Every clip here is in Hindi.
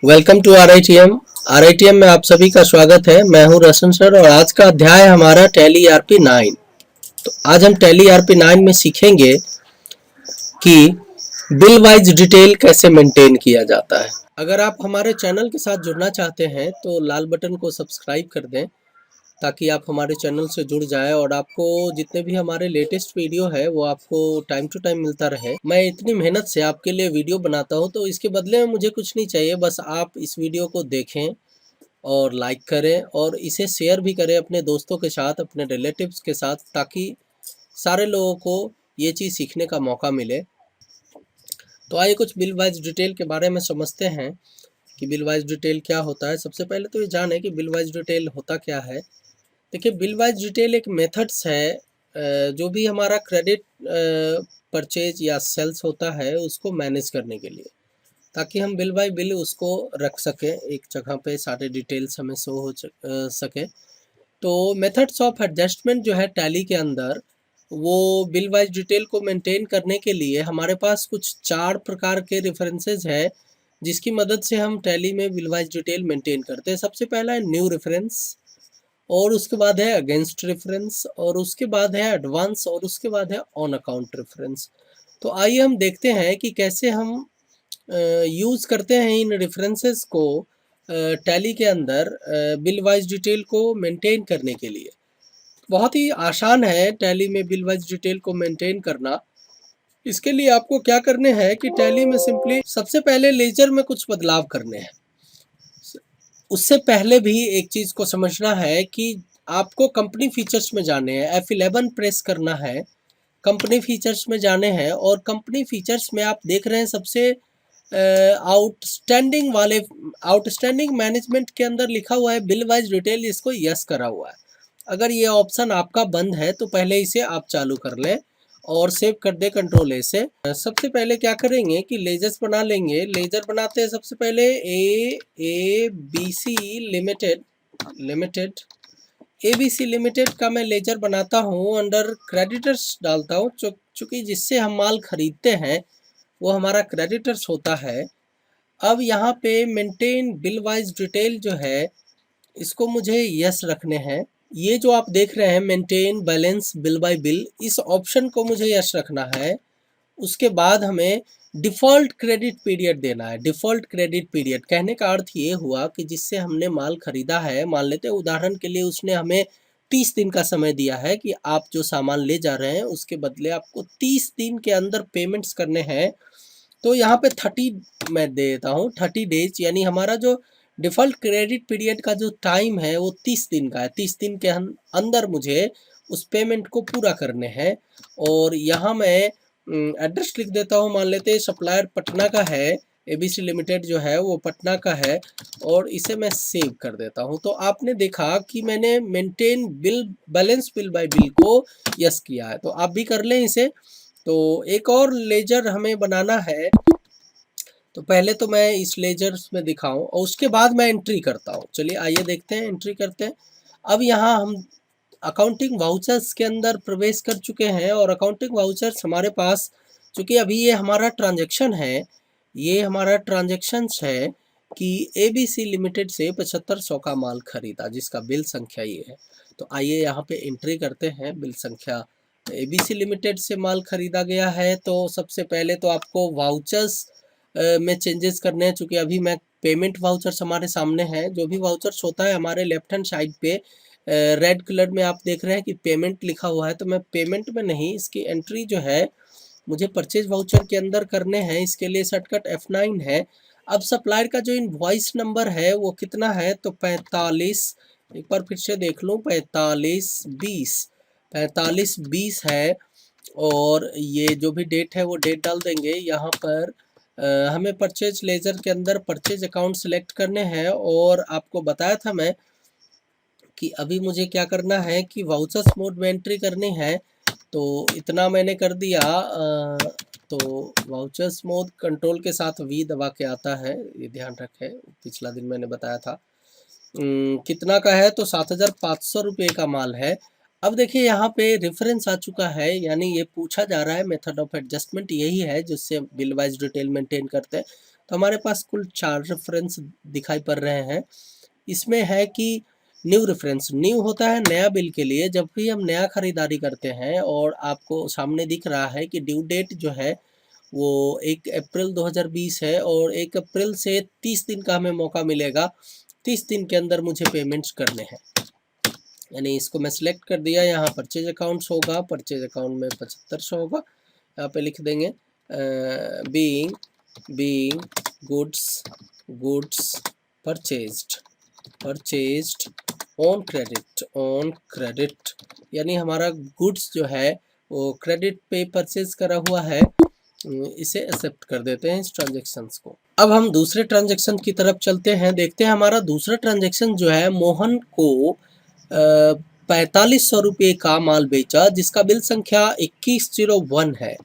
Welcome to आरआईटीएम। आरआईटीएम में आप सभी का स्वागत है। मैं हूं रसन सर और आज का अध्याय हमारा टैली ईआरपी 9। तो आज हम टैली ईआरपी 9 में सीखेंगे कि बिल वाइज डिटेल कैसे मेंटेन किया जाता है। अगर आप हमारे चैनल के साथ जुड़ना चाहते हैं तो लाल बटन को सब्सक्राइब कर दें ताकि आप हमारे चैनल से जुड़ जाए और आपको जितने भी हमारे लेटेस्ट वीडियो है वो आपको टाइम टू टाइम मिलता रहे। मैं इतनी मेहनत से आपके लिए वीडियो बनाता हूँ तो इसके बदले में मुझे कुछ नहीं चाहिए, बस आप इस वीडियो को देखें और लाइक करें और इसे शेयर भी करें अपने दोस्तों के साथ, अपने रिलेटिव्स के साथ, ताकि सारे लोगों को ये चीज़ सीखने का मौका मिले। तो आइए कुछ बिल वाइज डिटेल के बारे में समझते हैं कि बिल वाइज डिटेल क्या होता है। सबसे पहले तो ये जाने कि बिल वाइज डिटेल होता क्या है। देखिए, बिल वाइज डिटेल एक मेथड्स है जो भी हमारा क्रेडिट परचेज या सेल्स होता है उसको मैनेज करने के लिए, ताकि हम बिल बाय बिल उसको रख सकें एक जगह पे, सारे डिटेल्स हमें शो हो सके। तो मेथड्स ऑफ एडजस्टमेंट जो है टैली के अंदर, वो बिल वाइज डिटेल को मेंटेन करने के लिए हमारे पास कुछ 4 प्रकार के रेफरेंसेस है जिसकी मदद से हम टैली में बिल वाइज डिटेल मेंटेन करते हैं। सबसे पहला है न्यू रेफरेंस, और उसके बाद है अगेंस्ट रेफरेंस, और उसके बाद है एडवांस, और उसके बाद है ऑन अकाउंट रेफरेंस। तो आइए हम देखते हैं कि कैसे हम यूज़ करते हैं इन रेफरेंसेस को टैली के अंदर बिल वाइज डिटेल को मेंटेन करने के लिए। बहुत ही आसान है टैली में बिल वाइज डिटेल को मेंटेन करना। इसके लिए आपको क्या करने हैं कि टैली में सिंपली सबसे पहले लेजर में कुछ बदलाव करने हैं। उससे पहले भी एक चीज़ को समझना है कि आपको कंपनी फीचर्स में जाने हैं। F11 प्रेस करना है, कंपनी फीचर्स में जाने हैं, और कंपनी फीचर्स में आप देख रहे हैं सबसे आउटस्टैंडिंग मैनेजमेंट के अंदर लिखा हुआ है बिल वाइज डिटेल, इसको यस करा हुआ है। अगर ये ऑप्शन आपका बंद है तो पहले इसे आप चालू कर लें और सेव कर दे कंट्रोल ए से। सबसे पहले क्या करेंगे कि लेजर्स बना लेंगे। लेजर बनाते हैं सबसे पहले A B C limited ABC limited का मैं लेजर बनाता हूँ, अंडर क्रेडिटर्स डालता हूँ, चूँकि जिससे हम माल खरीदते हैं वो हमारा क्रेडिटर्स होता है। अब यहाँ पे मेंटेन बिल वाइज डिटेल जो है इसको मुझे यस रखने हैं। ये जो आप देख रहे हैं maintain balance bill bye bill, इस ऑप्शन को मुझे यस रखना है। उसके बाद हमें डिफ़ॉल्ट क्रेडिट पीरियड देना है। डिफ़ॉल्ट क्रेडिट पीरियड कहने का अर्थ ये हुआ कि जिससे हमने माल खरीदा है, मान लेते हैं उदाहरण के लिए उसने हमें 30 दिन का समय दिया है कि आप जो सामान ले जा रहे हैं उसके बदले आपको 30 दिन के अंदर पेमेंट्स करने हैं। तो यहाँ पे 30 मैं दे देता हूँ, 30 डेज, यानी हमारा जो डिफ़ॉल्ट क्रेडिट पीरियड का जो टाइम है वो 30 दिन का है। 30 दिन के अंदर मुझे उस पेमेंट को पूरा करने हैं। और यहाँ मैं एड्रेस लिख देता हूँ। मान लेते हैं सप्लायर पटना का है, ABC लिमिटेड जो है वो पटना का है, और इसे मैं सेव कर देता हूँ। तो आपने देखा कि मैंने maintain bill balance bill bye bill को यस किया है। तो आप भी कर लें इसे। तो एक और लेजर हमें बनाना है, तो पहले तो मैं इस लेजर में दिखाऊं और उसके बाद मैं एंट्री करता हूं। चलिए आइए देखते हैं, एंट्री करते हैं। अब यहाँ हम अकाउंटिंग वाउचर्स के अंदर प्रवेश कर चुके हैं, और अकाउंटिंग वाउचर्स हमारे पास, चूँकि अभी ये हमारा ट्रांजैक्शन है, ये हमारा ट्रांजैक्शंस है कि ABC लिमिटेड से 7500 का माल खरीदा जिसका बिल संख्या ये है। तो आइए यहाँ पे एंट्री करते हैं। बिल संख्या ABC लिमिटेड से माल खरीदा गया है। तो सबसे पहले तो आपको वाउचर्स में चेंजेस करने हैं। चूँकि अभी मैं पेमेंट वाउचर्स हमारे सामने हैं। जो भी वाउचर्स होता है हमारे लेफ्ट हैंड साइड पे रेड कलर में आप देख रहे हैं कि पेमेंट लिखा हुआ है, तो मैं पेमेंट में नहीं, इसकी एंट्री जो है मुझे परचेज वाउचर के अंदर करने हैं। इसके लिए शॉर्टकट F9 है। अब सप्लायर का जो इनवॉइस नंबर है वो कितना है, तो 45, एक बार फिर से देख लूँ, 4520 है। और ये जो भी डेट है वो डेट डाल देंगे। यहाँ पर हमें परचेज लेजर के अंदर परचेज अकाउंट सेलेक्ट करने हैं, और आपको बताया था मैं कि अभी मुझे क्या करना है कि वाउचर्स मोड में एंट्री करनी है। तो इतना मैंने कर दिया। तो वाउचर्स मोड कंट्रोल के साथ V दबा के आता है, ये ध्यान रखें, पिछला दिन मैंने बताया था। कितना का है, तो 7500 रुपये का माल है। अब देखिए यहाँ पे रेफरेंस आ चुका है, यानी ये पूछा जा रहा है मेथड ऑफ एडजस्टमेंट यही है जिससे बिल वाइज डिटेल मेंटेन करते हैं। तो हमारे पास कुल 4 रेफरेंस दिखाई पड़ रहे हैं। इसमें है कि न्यू रेफरेंस, न्यू होता है नया बिल के लिए, जब भी हम नया खरीदारी करते हैं और आपको सामने दिख रहा है कि ड्यू डेट जो है वो 1 अप्रैल 2020 है और 1 अप्रैल से 30 दिन का हमें मौका मिलेगा, 30 दिन के अंदर मुझे पेमेंट्स करने हैं। यानी इसको मैं सिलेक्ट कर दिया, यहाँ परचेज अकाउंट्स होगा, परचेज अकाउंट में 7500 होगा, यहाँ पे लिख देंगे being goods purchased on credit, यानी हमारा गुड्स जो है वो क्रेडिट पे परचेज करा हुआ है, इसे एक्सेप्ट कर देते हैं इस ट्रांजेक्शन्स को। अब हम दूसरे ट्रांजेक्शन की तरफ चलते हैं, देखते हैं हमारा दूसरा ट्रांजेक्शन जो है, मोहन को 4500 रुपये का माल बेचा जिसका बिल संख्या 2101 है।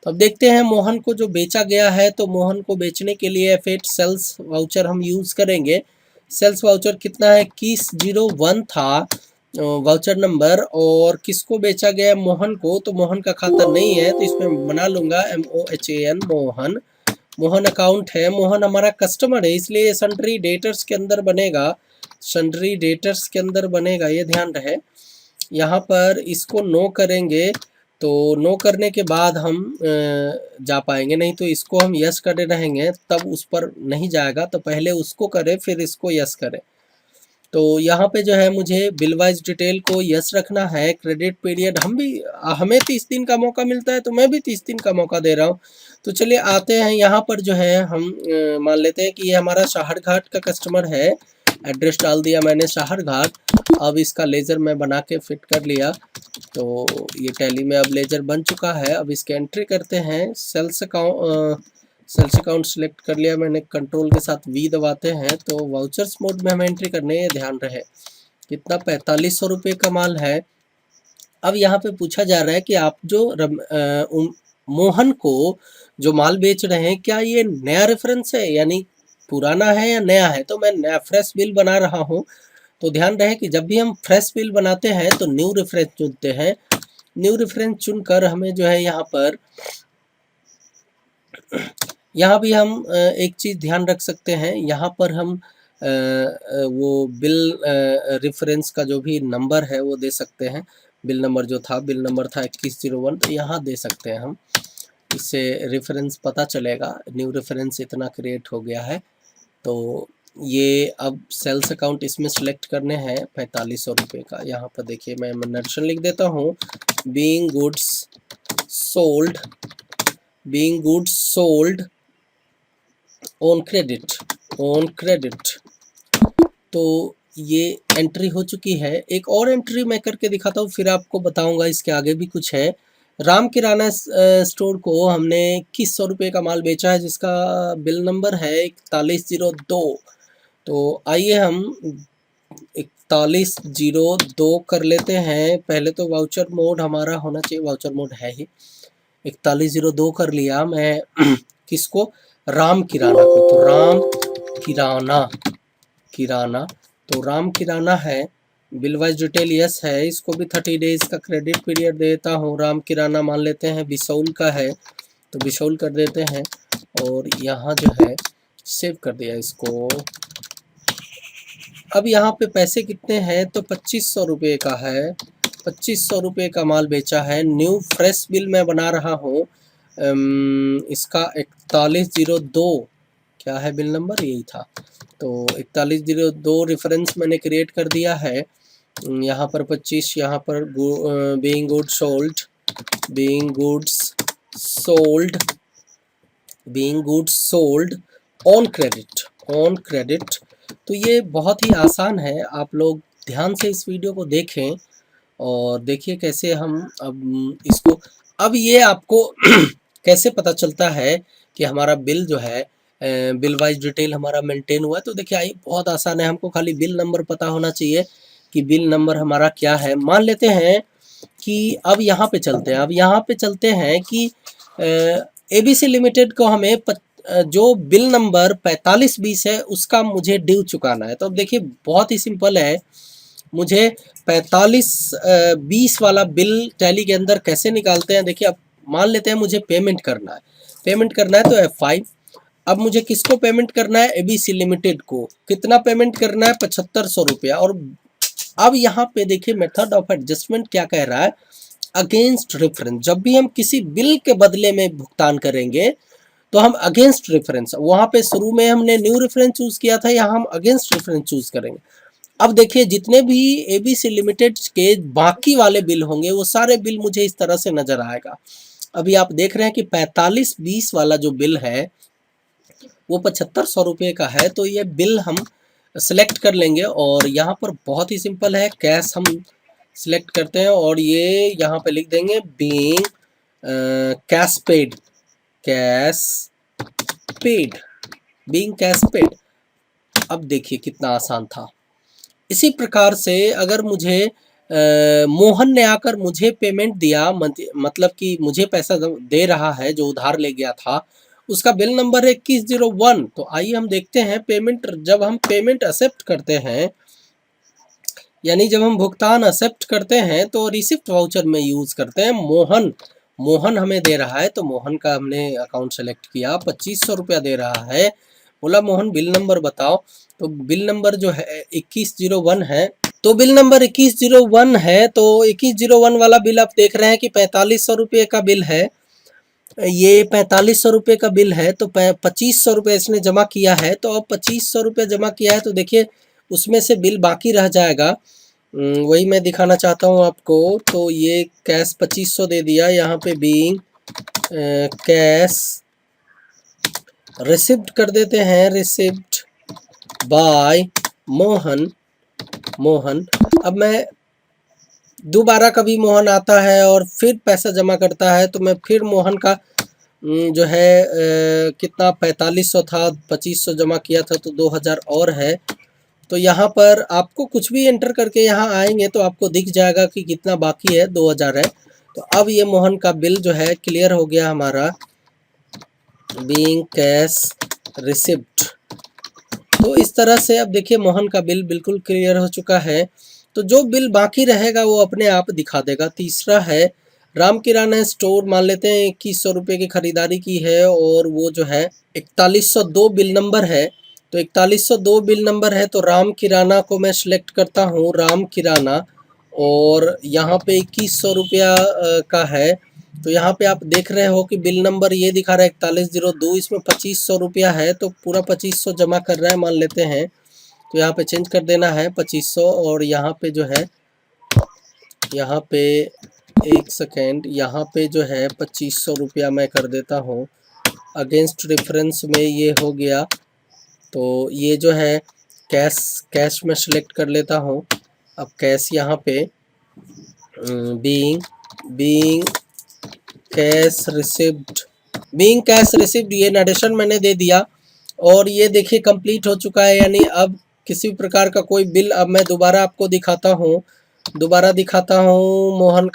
तो अब देखते हैं मोहन को जो बेचा गया है, तो मोहन को बेचने के लिए F8 सेल्स वाउचर हम यूज़ करेंगे। सेल्स वाउचर कितना है, 2101 था वाउचर नंबर, और किसको बेचा गया है, मोहन को। तो मोहन का खाता नहीं है तो इसमें बना लूँगा MOHAN, मोहन अकाउंट है, मोहन हमारा कस्टमर है, इसलिए सन्ड्री डेटर्स के अंदर बनेगा, सन्ड्री डेटर्स के अंदर बनेगा, ये ध्यान रहे। यहाँ पर इसको नो करेंगे तो नो करने के बाद हम जा पाएंगे, नहीं तो इसको हम यस करे रहेंगे तब उस पर नहीं जाएगा, तो पहले उसको करें फिर इसको यस करें। तो यहाँ पे जो है मुझे बिल वाइज डिटेल को यस रखना है। क्रेडिट पीरियड हमें 30 दिन का मौका मिलता है तो मैं भी 30 दिन का मौका दे रहा हूँ। तो चलिए आते हैं यहाँ पर जो है हम मान लेते हैं कि ये हमारा शाहरघाट का कस्टमर है, एड्रेस डाल दिया मैंने शाहरघाट। अब इसका लेज़र मैं बना के फिट कर लिया, तो ये टैली में अब लेज़र बन चुका है। अब इसके एंट्री करते हैं, सेल्स अकाउंट सेलेक्ट कर लिया मैंने, कंट्रोल के साथ V दबाते हैं तो वाउचर्स मोड में हमें एंट्री करने है, ध्यान रहे कितना 4500 रुपये का माल है। अब यहाँ पे पूछा जा रहा है कि आप जो मोहन को जो माल बेच रहे हैं क्या ये नया रेफरेंस है, यानी पुराना है या नया है। तो मैं नया फ्रेश बिल बना रहा हूँ। तो ध्यान रहे कि जब भी हम फ्रेश बिल बनाते हैं तो न्यू रेफरेंस चुनते हैं। न्यू रेफरेंस चुनकर हमें जो है यहाँ भी हम एक चीज़ ध्यान रख सकते हैं, यहाँ पर हम वो बिल रेफरेंस का जो भी नंबर है वो दे सकते हैं। बिल नंबर जो था, बिल नंबर था 2101, तो यहाँ दे सकते हैं हम, इससे रेफरेंस पता चलेगा। न्यू रेफरेंस इतना क्रिएट हो गया है। तो ये अब सेल्स अकाउंट इसमें सेलेक्ट करने हैं 4500 रुपये का। यहाँ पर देखिए मैं मेंशन लिख देता हूँ, being goods sold on credit. तो ये एंट्री हो चुकी है। एक और एंट्री मैं करके दिखाता हूँ, फिर आपको बताऊंगा इसके आगे भी कुछ है। राम किराना स्टोर को हमने 2100 रुपये का माल बेचा है जिसका बिल नंबर है 4102। तो आइए हम 4102 कर लेते हैं। पहले तो वाउचर मोड हमारा होना चाहिए, वाउचर मोड है ही। 4102 कर लिया मैं किसको, राम किराना को। तो राम किराना है, बिल वाइज डिटेल यस है। इसको भी 30 डेज का क्रेडिट पीरियड देता हूँ। राम किराना मान लेते हैं बिसौल का है तो बिसौल कर देते हैं, और यहाँ जो है सेव कर दिया इसको। अब यहाँ पे पैसे कितने हैं, तो 2500 रुपये का है, 2500 रुपये का माल बेचा है। न्यू फ्रेश बिल मैं बना रहा हूँ, इसका 4102 क्या है बिल नंबर, यही था। तो 4102 रेफरेंस मैंने क्रिएट कर दिया है। यहाँ पर 25, यहाँ पर being goods sold on credit. तो ये बहुत ही आसान है, आप लोग ध्यान से इस वीडियो को देखें और देखिए कैसे हम अब इसको, अब ये आपको कैसे पता चलता है कि हमारा बिल जो है बिल वाइज डिटेल हमारा मेंटेन हुआ है। तो देखिए आई बहुत आसान है, हमको खाली बिल नंबर पता होना चाहिए कि बिल नंबर हमारा क्या है। मान लेते हैं कि अब यहाँ पे चलते हैं कि ABC लिमिटेड को हमें जो बिल नंबर 4520 है उसका मुझे ड्यू चुकाना है। तो अब देखिए बहुत ही सिंपल है, मुझे 45-20 वाला बिल टैली के अंदर कैसे निकालते हैं। देखिए, अब मान लेते हैं मुझे पेमेंट करना है, तो F5। अब मुझे किसको पेमेंट करना है, ABC लिमिटेड को। कितना पेमेंट करना है, 7500 रुपया। और अब यहाँ पे देखिए मेथड ऑफ एडजस्टमेंट क्या कह रहा है, अगेंस्ट रेफरेंस। जब भी हम किसी बिल के बदले में भुगतान करेंगे तो हम अगेंस्ट रेफरेंस, वहाँ पे शुरू में हमने न्यू रेफरेंस चूज किया था, यहाँ हम अगेंस्ट रेफरेंस चूज करेंगे। अब देखिए जितने भी ABC लिमिटेड के बाकी वाले बिल होंगे वो सारे बिल मुझे इस तरह से नजर आएगा। अभी आप देख रहे हैं कि 45-20 वाला जो बिल है वो 7500 रुपये का है। तो ये बिल हम सिलेक्ट कर लेंगे और यहाँ पर बहुत ही सिंपल है, कैश हम सिलेक्ट करते हैं और ये यहाँ पे लिख देंगे being cash paid, cash paid, being cash paid. अब देखिए कितना आसान था। इसी प्रकार से अगर मुझे मोहन ने आकर मुझे पेमेंट दिया, मतलब कि मुझे पैसा दे रहा है, जो उधार ले गया था, उसका बिल नंबर है 2101। तो आइए हम देखते हैं पेमेंट, जब हम पेमेंट एक्सेप्ट करते हैं, यानी जब हम भुगतान एक्सेप्ट करते हैं तो रिसिप्ट वाउचर में यूज़ करते हैं। मोहन हमें दे रहा है तो मोहन का हमने अकाउंट सेलेक्ट किया, 2500 रुपया दे रहा है। बोला मोहन बिल नंबर बताओ, तो बिल नंबर जो है 2101 है। तो बिल नंबर 2101 है, तो 2101 वाला बिल आप देख रहे हैं कि 4500 रुपये का बिल है। ये 4500 रुपये का बिल है, तो 2500 रुपये इसने जमा किया है। तो अब 2500 रुपये जमा किया है तो देखिए उसमें से बिल बाकी रह जाएगा। वही मैं दिखाना चाहता हूँ आपको। तो ये कैश 2500 दे दिया, यहाँ पे बीइंग कैश रिसिप्ट कर देते हैं, रिसिप्ट बाय मोहन। अब मैं दोबारा कभी मोहन आता है और फिर पैसा जमा करता है तो मैं फिर मोहन का जो है कितना 4500 था, 2500 जमा किया था तो 2000 और है। तो यहाँ पर आपको कुछ भी एंटर करके यहाँ आएंगे तो आपको दिख जाएगा कि कितना बाकी है, 2000 है। तो अब ये मोहन का बिल जो है क्लियर हो गया हमारा, बीइंग कैश रिसिप्ट। तो इस तरह से अब देखिए मोहन का बिल बिल्कुल क्लियर हो चुका है। तो जो बिल बाकी रहेगा वो अपने आप दिखा देगा। तीसरा है राम किराना स्टोर, मान लेते हैं 2100 रुपये की खरीदारी की है और वो जो है 4102 बिल नंबर है। तो 4102 बिल नंबर है तो राम किराना को मैं सिलेक्ट करता हूँ, राम किराना, और यहाँ पे 2100 रुपया का है। तो यहाँ पे आप देख रहे हो कि बिल नंबर ये दिखा रहा है 4102, इसमें 2500 रुपया है तो पूरा 2500 जमा कर रहा है मान लेते हैं। तो यहाँ पे चेंज कर देना है 2500 और यहाँ पे जो है, यहाँ पे एक सेकेंड, यहाँ पे जो है 2500 रुपया मैं कर देता हूँ। अगेंस्ट रेफरेंस में ये हो गया। तो ये जो है कैश में सिलेक्ट कर लेता हूँ। अब कैश यहाँ पे बीइंग कैश रिसिप्ट, ये नरेशन मैंने दे दिया और ये देखिए कंप्लीट हो चुका है। यानी अब किसी प्रकार का कोई बिल, अब मैं दोबारा आपको दिखाता हूँ, मोहन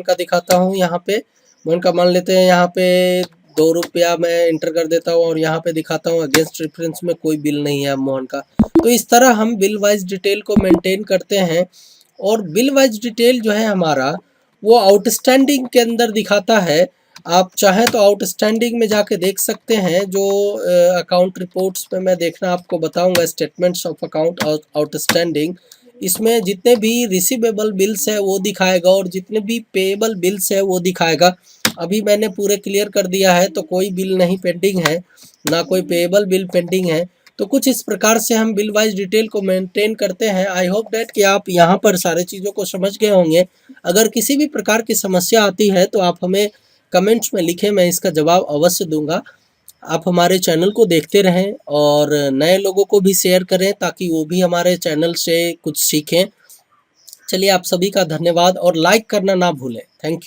का दिखाता हूँ। यहाँ पे मोहन का मान लेते हैं, यहाँ पे 2 रुपया मैं इंटर कर देता हूँ और यहाँ पे दिखाता हूँ अगेंस्ट रेफरेंस में कोई बिल नहीं है मोहन का। तो इस तरह हम बिल वाइज डिटेल को मेंटेन करते हैं। और बिल वाइज डिटेल जो है हमारा वो आउटस्टैंडिंग के अंदर दिखाता है। आप चाहें तो आउटस्टैंडिंग में जाके देख सकते हैं, जो अकाउंट रिपोर्ट्स में मैं देखना आपको बताऊंगा, स्टेटमेंट्स ऑफ अकाउंट आउटस्टैंडिंग। इसमें जितने भी रिसीवेबल बिल्स है वो दिखाएगा और जितने भी पेएबल बिल्स है वो दिखाएगा। अभी मैंने पूरे क्लियर कर दिया है तो कोई बिल नहीं पेंडिंग है, ना कोई पेएबल बिल पेंडिंग है। तो कुछ इस प्रकार से हम बिल वाइज डिटेल को मेंटेन करते हैं। आई होप डैट कि आप यहाँ पर सारे चीज़ों को समझ गए होंगे। अगर किसी भी प्रकार की समस्या आती है तो आप हमें कमेंट्स में लिखें, मैं इसका जवाब अवश्य दूंगा। आप हमारे चैनल को देखते रहें और नए लोगों को भी शेयर करें ताकि वो भी हमारे चैनल से कुछ सीखें। चलिए, आप सभी का धन्यवाद और लाइक करना ना भूलें। Thank you.